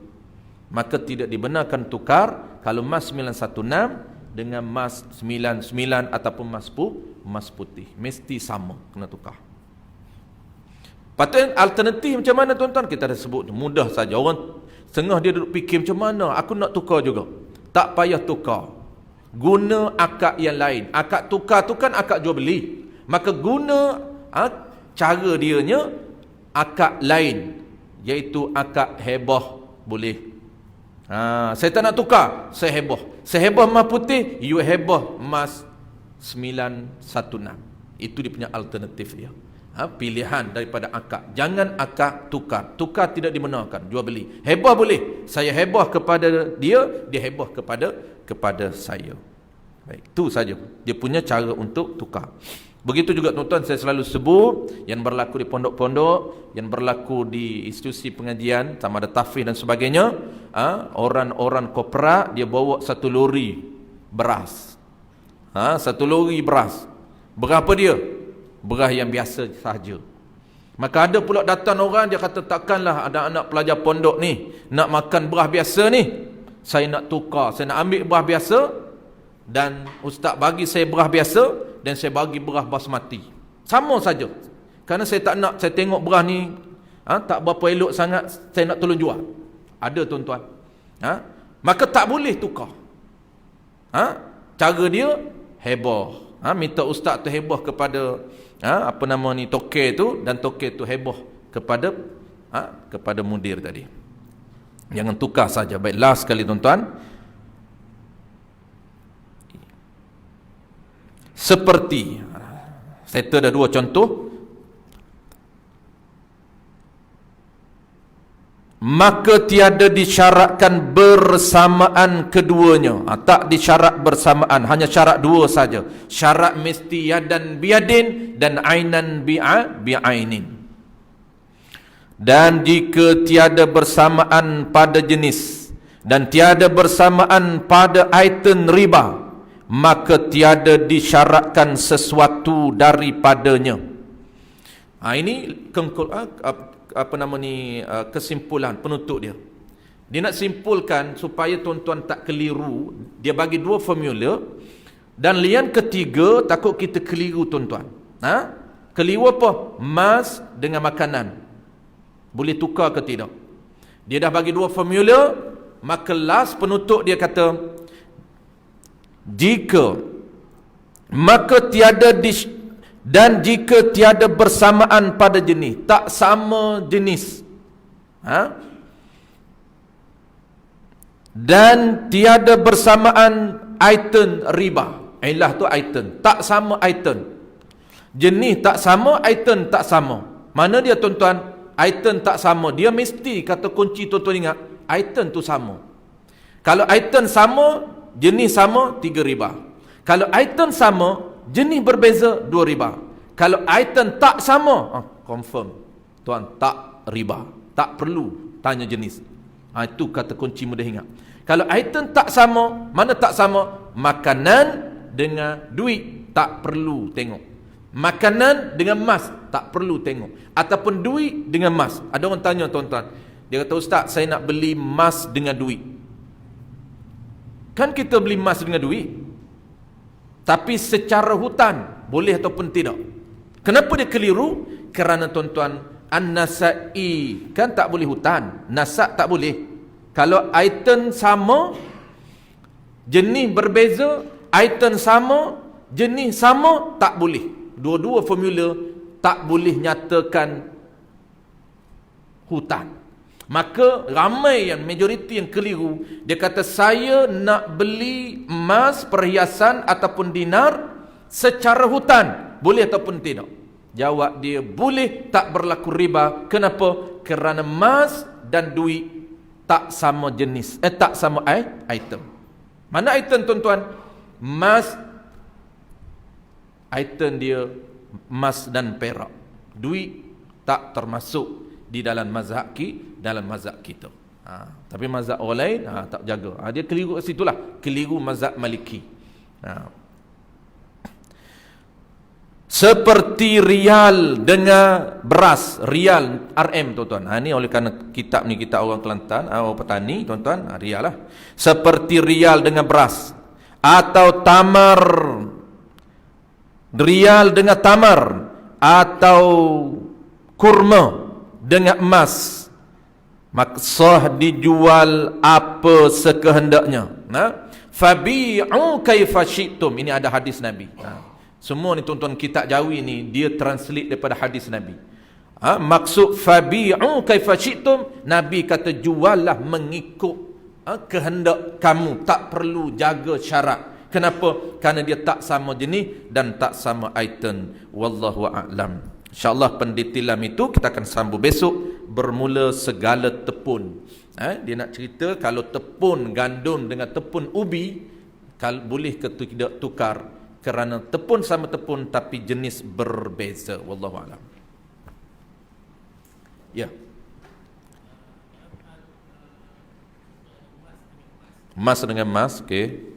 Maka tidak dibenarkan tukar kalau emas 916 dengan emas 99 ataupun emas putih. Mesti sama, kena tukar. Patut alternatif macam mana tuan-tuan? Kita dah sebut, mudah saja. Orang setengah dia duduk fikir macam mana, aku nak tukar juga. Tak payah tukar. Guna akad yang lain. Akad tukar tu kan akad jual beli. Maka guna cara dianya akad lain, iaitu akad hebah boleh. Saya tak nak tukar, saya hebah. Saya hebah emas putih, you hebah emas 916. Itu dia punya alternatif dia. Pilihan daripada akad. Jangan akad tukar. Tukar tidak dibenarkan, jual beli. Hebah boleh. Saya hebah kepada dia, dia hebah kepada saya. Baik, itu saja dia punya cara untuk tukar. Begitu juga tuan-tuan, saya selalu sebut yang berlaku di pondok-pondok, yang berlaku di institusi pengajian, sama ada tahfiz dan sebagainya. Orang-orang korporat dia bawa satu lori beras. Satu lori beras. Berapa dia? Beras yang biasa sahaja. Maka ada pula datang orang, dia kata takkanlah ada anak pelajar pondok ni nak makan beras biasa ni. Saya nak tukar, saya nak ambil beras biasa dan ustaz bagi saya beras biasa dan saya bagi beras basmati. Sama saja. Kerana saya tak nak, saya tengok beras ni tak berapa elok sangat, saya nak tolong jual. Ada tuan-tuan. Maka tak boleh tukar. Cara dia hebah. Minta ustaz tu hebah kepada toke tu, dan toke tu hebah kepada mudir tadi. Jangan tukar saja. Baik, last sekali tuan-tuan. Seperti saya ada dua contoh. Maka tiada disyaratkan bersamaan keduanya. Tak disyarat bersamaan, hanya syarat dua saja. Syarat mesti yadan biadin dan ainan bi'ainin. Dan jika tiada bersamaan pada jenis dan tiada bersamaan pada item riba, maka tiada disyaratkan sesuatu daripadanya. Ini kesimpulan penutup dia. Dia nak simpulkan supaya tuan-tuan tak keliru. Dia bagi dua formula, dan yang ketiga takut kita keliru tuan-tuan. Keliru apa? Emas dengan makanan boleh tukar ke tidak? Dia dah bagi dua formula, maka last penutup dia kata, jika tiada bersamaan pada jenis, tak sama jenis, dan tiada bersamaan item riba. Ilah tu item, tak sama item. Jenis tak sama, item tak sama. Mana dia tuan-tuan? Item tak sama, dia mesti kata kunci tuan-tuan ingat, item tu sama. Kalau item sama, jenis sama, 3 riba. Kalau item sama, jenis berbeza, 2 riba. Kalau item tak sama, confirm tuan, tak riba. Tak perlu tanya jenis. Itu kata kunci mudah ingat. Kalau item tak sama, mana tak sama? Makanan dengan duit tak perlu tengok. Makanan dengan emas tak perlu tengok. Ataupun duit dengan emas. Ada orang tanya tuan-tuan, dia kata, ustaz, saya nak beli emas dengan duit. Kan kita beli emas dengan duit, tapi secara hutan boleh ataupun tidak? Kenapa dia keliru? Kerana tuan-tuan, an-nasa'i kan tak boleh hutan, nasak tak boleh. Kalau item sama, jenis berbeza, item sama, jenis sama, tak boleh. Dua-dua formula tak boleh nyatakan hutan. Maka ramai yang majoriti yang keliru, dia kata saya nak beli emas, perhiasan ataupun dinar secara hutan, boleh ataupun tidak? Jawab dia, boleh, tak berlaku riba. Kenapa? Kerana emas dan duit tak sama jenis, tak sama item. Mana item tuan-tuan? Emas, item dia emas dan perak. Duit tak termasuk di dalam mazhab kita. Tapi mazhab orang lain tak jaga. Dia keliru kat situlah, keliru mazhab Maliki. Seperti rial dengan beras, rial RM tuan-tuan. Ni oleh kerana kitab ni kita orang Kelantan, orang petani tuan-tuan, rial lah. Seperti rial dengan beras atau tamar, rial dengan tamar atau kurma dengan emas, maksah dijual apa sekehendaknya. Fabi'u kaifa syi'tum. Ini ada hadis Nabi. Semua ni tuan-tuan kitab Jawi ni dia translate daripada hadis Nabi. Maksud fabi'u kaifa syi'tum, Nabi kata juallah mengikut kehendak kamu, tak perlu jaga syarat. Kenapa? Kerana dia tak sama jenis dan tak sama item. Wallahu a'lam. InsyaAllah pendetailan itu kita akan sambung besok. Bermula segala tepun. Dia nak cerita kalau tepun gandum dengan tepun ubi, boleh ke tidak tukar? Kerana tepun sama tepun tapi jenis berbeza. Wallahu a'lam. Ya. Emas dengan emas, okey.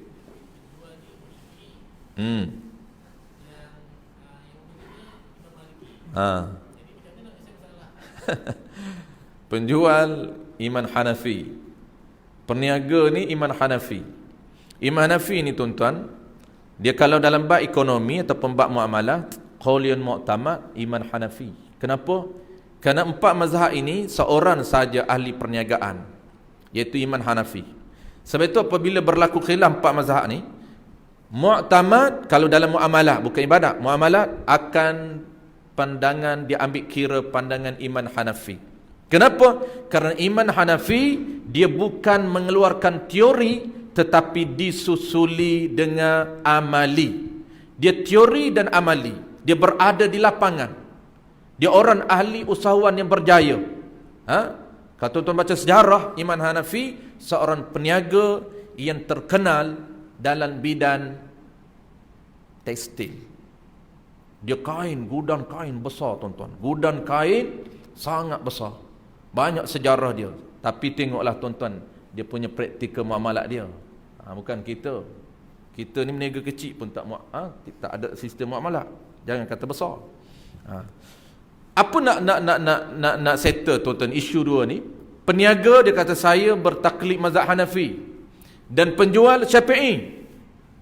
Penjual iman Hanafi, peniaga ni iman Hanafi. Iman Hanafi ni tuan-tuan, dia kalau dalam bab ekonomi ataupun bab muamalah, qaulun mu'tamad iman Hanafi. Kenapa? Kerana empat mazhab ini seorang saja ahli perniagaan, iaitu iman Hanafi. Sebab itu apabila berlaku khilaf empat mazhab ni, mu'tamad kalau dalam muamalah, bukan ibadat, muamalah akan pandangan dia ambil kira pandangan iman Hanafi. Kenapa? Kerana iman Hanafi dia bukan mengeluarkan teori tetapi disusuli dengan amali. Dia teori dan amali. Dia berada di lapangan. Dia orang ahli usahawan yang berjaya. Kalau tuan-tuan baca sejarah Iman Hanafi, seorang peniaga yang terkenal dalam bidang tekstil. Dia kain, gudang kain besar tuan-tuan. Gudang kain sangat besar. Banyak sejarah dia. Tapi tengoklah tuan-tuan, dia punya praktikal muamalat dia. Bukan kita. Kita ni meniaga kecil pun tak ada sistem muamalat. Jangan kata besar. Apa nak settle tuan-tuan isu dua ni? Peniaga dia kata saya bertaklid mazhab Hanafi dan penjual Syafi'i.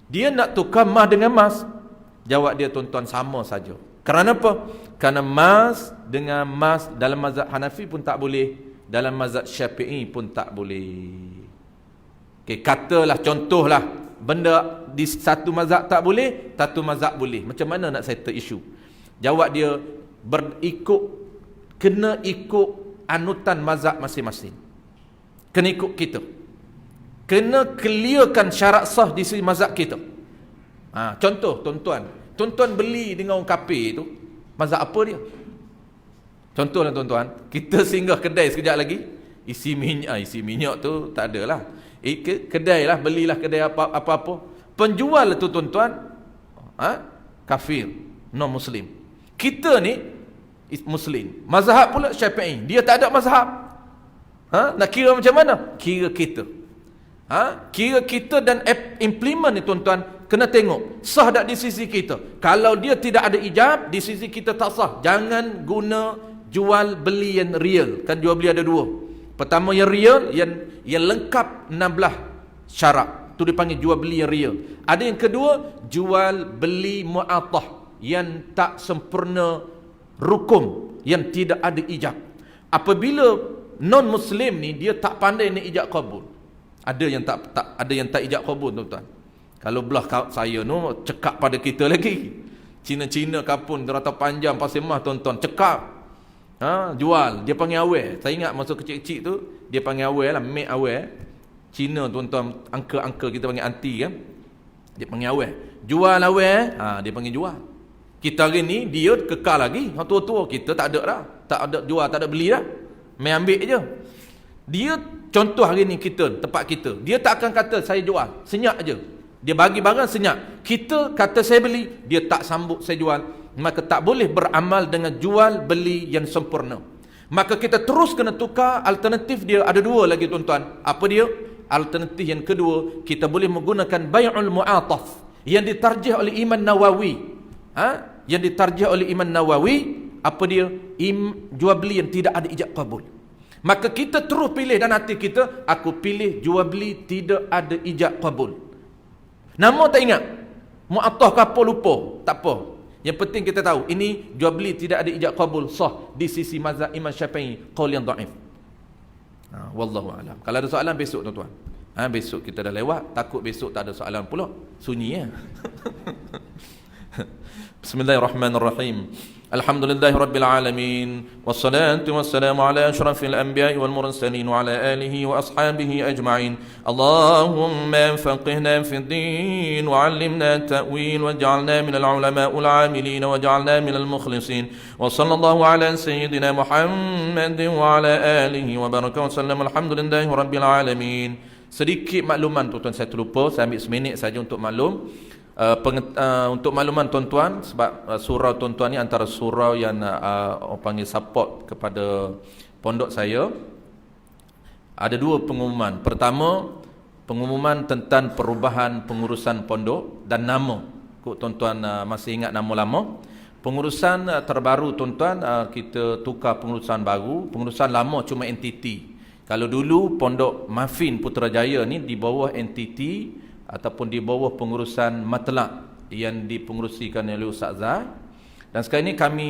Dia nak tukar emas dengan emas. Jawab dia tuan-tuan sama saja. Kerana apa? Kerana emas dengan emas dalam mazhab Hanafi pun tak boleh, dalam mazhab Syafi'i pun tak boleh. Okey, katalah contohlah benda di satu mazhab tak boleh, satu mazhab boleh. Macam mana nak settle isu? Jawab dia kena ikut anutan mazhab masing-masing. Kena ikut kita. Kena clearkan syarat sah di sisi mazhab kita. Contoh tuan-tuan beli dengan orang kafir tu, mazhab apa dia? Contohlah tuan-tuan, kita singgah kedai sekejap lagi, isi minyak tu tak adalah. Kedai lah, belilah kedai apa-apa. Penjual tu tuan-tuan kafir, non muslim. Kita ni muslim. Mazhab pula Syafi'i. Dia tak ada mazhab. Nak kira macam mana? Kira kita. Kira kita dan implement ni tuan-tuan kena tengok sah tak di sisi kita. Kalau dia tidak ada ijab, di sisi kita tak sah. Jangan guna jual beli yang real. Kan jual beli ada dua. Pertama yang real, yang lengkap 16 syarat, tu dipanggil jual beli yang real. Ada yang kedua, jual beli mu'atah, yang tak sempurna rukun, yang tidak ada ijab. Apabila non muslim ni dia tak pandai nak ijab kabul, ada yang tak ijab kabul tuan-tuan. Kalau belah saya no cekak pada kita lagi. Cina-Cina kapun rata panjang pasir mah tuan-tuan, cekak. Jual, dia panggil awal. Saya ingat masa kecil-kecil tu dia panggil awal lah, make awal. Cina tuan-tuan, uncle kita panggil aunty kan. Dia panggil awal. Jual awal, dia panggil jual. Kita hari ni dia kekal lagi. Tua-tua kita tak ada dah. Tak ada jual, tak ada beli dah. Main ambil je. Dia contoh hari ni kita, tempat kita. Dia tak akan kata saya jual, senyap je. Dia bagi barang senyap. Kita kata saya beli, dia tak sambut saya jual. Maka tak boleh beramal dengan jual beli yang sempurna. Maka kita terus kena tukar. Alternatif dia ada dua lagi tuan-tuan. Apa dia? Alternatif yang kedua, kita boleh menggunakan bai'ul mu'ataf yang ditarjih oleh Imam Nawawi. Yang ditarjih oleh Imam Nawawi, apa dia? Jual beli yang tidak ada ijab kabul. Maka kita terus pilih dalam hati kita, aku pilih jual beli tidak ada ijab kabul. Nama tak ingat, mu'atah ke apa lupa, tak apa. Yang penting kita tahu ini jual beli tidak ada ijab kabul, sah di sisi mazhab Imam Syafi'i, qaul yang dhaif. Wallahu alam. Kalau ada soalan besok tuan-tuan. Besok kita dah lewat, takut besok tak ada soalan pula. Sunyi ya. Bismillahirrahmanirrahim. Alhamdulillahirabbil alamin, wassalatu wassalamu ala asyrafil anbiya'i wal mursalin wa ala alihi wa ashabihi ajma'in. Allahumma faqihna fid din wa 'allimna ta'wil waj'alna minal ulama'il 'amilin waj'alna minal mukhlisin. Wa sallallahu ala sayyidina Muhammadin wa ala alihi wa baraka wa sallam. Alhamdulillahirabbil alamin. Sedikit makluman tuan-tuan, saya terlupa, saya ambil seminit saja untuk maklum. Untuk makluman tuan-tuan, sebab surau tuan-tuan ni antara surau yang orang panggil support kepada pondok saya. Ada dua pengumuman. Pertama, pengumuman tentang perubahan pengurusan pondok dan nama. Kok tuan-tuan masih ingat nama lama? Pengurusan terbaru tuan-tuan, kita tukar pengurusan baru. Pengurusan lama cuma entiti. Kalau dulu pondok Mafin Putrajaya ni di bawah entiti ataupun di bawah pengurusan matlak yang dipengerusikan oleh Ustaz Zai. Dan sekarang ini kami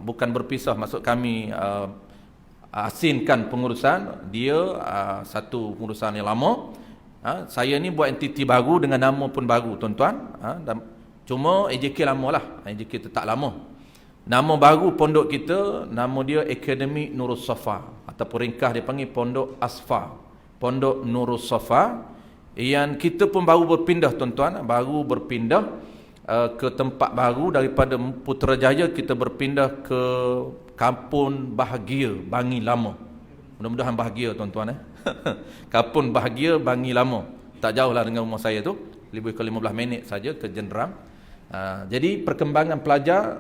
bukan berpisah, maksud kami asingkan pengurusan dia, satu pengurusan yang lama. Saya ni buat entiti baru dengan nama pun baru tuan-tuan. Dan cuma AJK lama lah, AJK tetap lama. Nama baru pondok kita, nama dia Akademi Nurus Safa, ataupun ringkas dia panggil Pondok Asfa, Pondok Nurus Safa. Yang kita pun baru berpindah tuan-tuan, baru berpindah ke tempat baru. Daripada Putrajaya kita berpindah ke Kampung Bahagia Bangi Lama. Mudah-mudahan bahagia tuan-tuan. Kampung Bahagia Bangi Lama, tak jauh lah dengan rumah saya tu, lebih ke 15 minit saja ke Jenderam. Jadi perkembangan pelajar,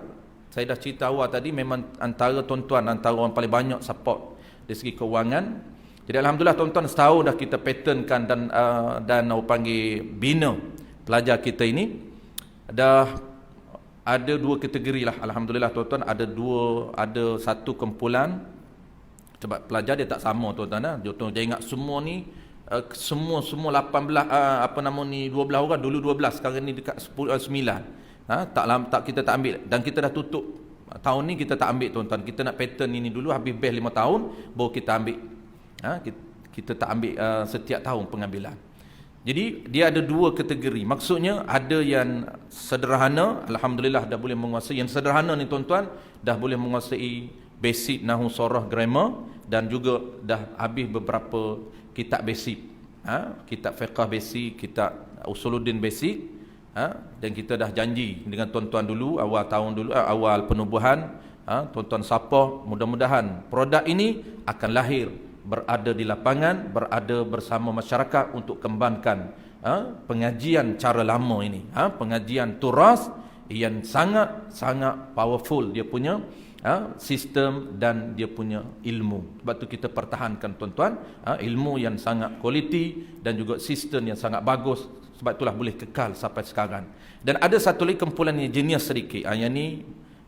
saya dah cerita awal tadi, memang antara tuan-tuan, antara orang paling banyak support dari segi kewangan. Jadi alhamdulillah tuan-tuan, setahun dah kita patternkan dan orang panggil bina pelajar kita ini. Dah ada dua kategori lah, alhamdulillah tuan-tuan. Ada satu kumpulan, sebab pelajar dia tak sama tuan-tuan. Contoh saya ingat semua ni, semua 18 12 orang, dulu 12, sekarang ni dekat 9. Kita tak ambil, dan kita dah tutup tahun ni, kita tak ambil tuan-tuan. Kita nak pattern ini dulu, habis best 5 tahun baru kita ambil. Kita tak ambil setiap tahun pengambilan. Jadi dia ada dua kategori. Maksudnya ada yang sederhana, alhamdulillah dah boleh menguasai. Yang sederhana ni tuan-tuan dah boleh menguasai basic nahwu sarah grammar, dan juga dah habis beberapa kitab basic. Kitab fiqh basic, kitab usuluddin basic. Dan kita dah janji dengan tuan-tuan dulu, awal tahun dulu, awal penubuhan, tuan-tuan siapa, mudah-mudahan produk ini akan lahir, berada di lapangan, berada bersama masyarakat untuk kembangkan pengajian cara lama ini, pengajian turas yang sangat-sangat powerful dia punya sistem dan dia punya ilmu. Sebab tu kita pertahankan tuan-tuan, ilmu yang sangat kualiti dan juga sistem yang sangat bagus. Sebab itulah boleh kekal sampai sekarang. Dan ada satu lagi kumpulan yang jenius sedikit. Yang ni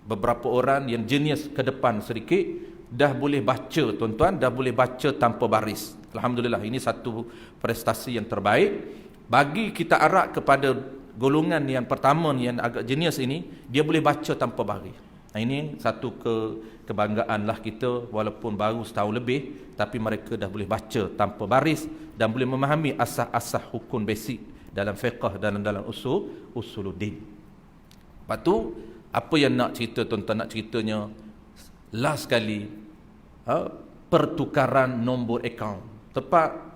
beberapa orang yang jenius ke depan sedikit, dah boleh baca tuan-tuan, dah boleh baca tanpa baris. Alhamdulillah, ini satu prestasi yang terbaik. Bagi kita arak kepada golongan yang pertama ni, yang agak jenius ini, dia boleh baca tanpa baris. Ini satu kebanggaan lah kita, walaupun baru setahun lebih, tapi mereka dah boleh baca tanpa baris dan boleh memahami asas-asas hukum basic dalam fiqh dan dalam usuluddin. Lepas tu, apa yang nak cerita tuan-tuan, nak ceritanya last sekali, pertukaran nombor akaun. Tepat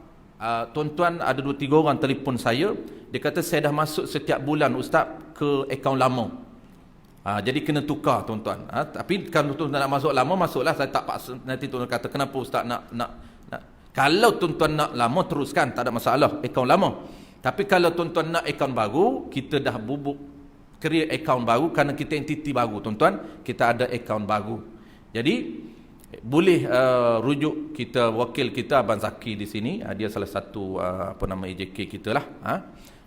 tuan-tuan ada 2-3 orang telefon saya, dia kata saya dah masuk setiap bulan ustaz ke akaun lama. Jadi kena tukar tuan-tuan. Tapi kalau tuan-tuan nak masuk lama, masuklah, saya tak paksa. Nanti tuan-tuan kata kenapa ustaz nak. Kalau tuan-tuan nak lama, teruskan, tak ada masalah akaun lama. Tapi kalau tuan-tuan nak akaun baru, kita dah create akaun baru kerana kita entiti baru tuan-tuan, kita ada akaun baru. Jadi boleh rujuk kita, wakil kita Abang Zaki di sini, dia salah satu AJK kita lah.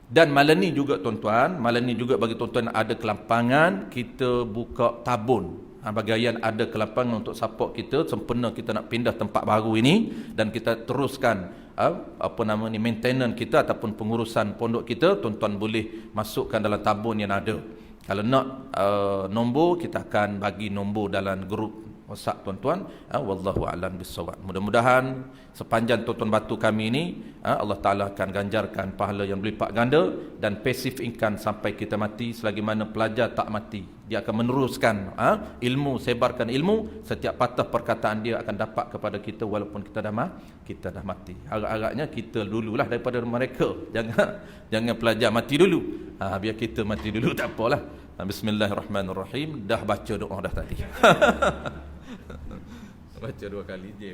Dan malam ni juga tuan-tuan, malam ni juga bagi tuan-tuan ada kelampangan, kita buka tabun. Bagi yang ada kelampangan untuk support kita, sempena kita nak pindah tempat baru ini dan kita teruskan maintenance kita ataupun pengurusan pondok kita, tuan-tuan boleh masukkan dalam tabun yang ada. Kalau nak nombor, kita akan bagi nombor dalam grup WhatsApp tuan-tuan. Wallahu a'lam bissawab. Mudah-mudahan sepanjang tuan-tuan batu kami ini, Allah Ta'ala akan ganjarkan pahala yang berlipat ganda dan passive income sampai kita mati. Selagi mana pelajar tak mati, dia akan meneruskan ilmu, sebarkan ilmu. Setiap patah perkataan dia akan dapat kepada kita walaupun kita dah mati. Harap-harapnya kita dululah daripada mereka. Jangan pelajar mati dulu. Biar kita mati dulu, tak apalah. Bismillahirrahmanirrahim. Dah baca doa dah tadi. Baca 2 kali je.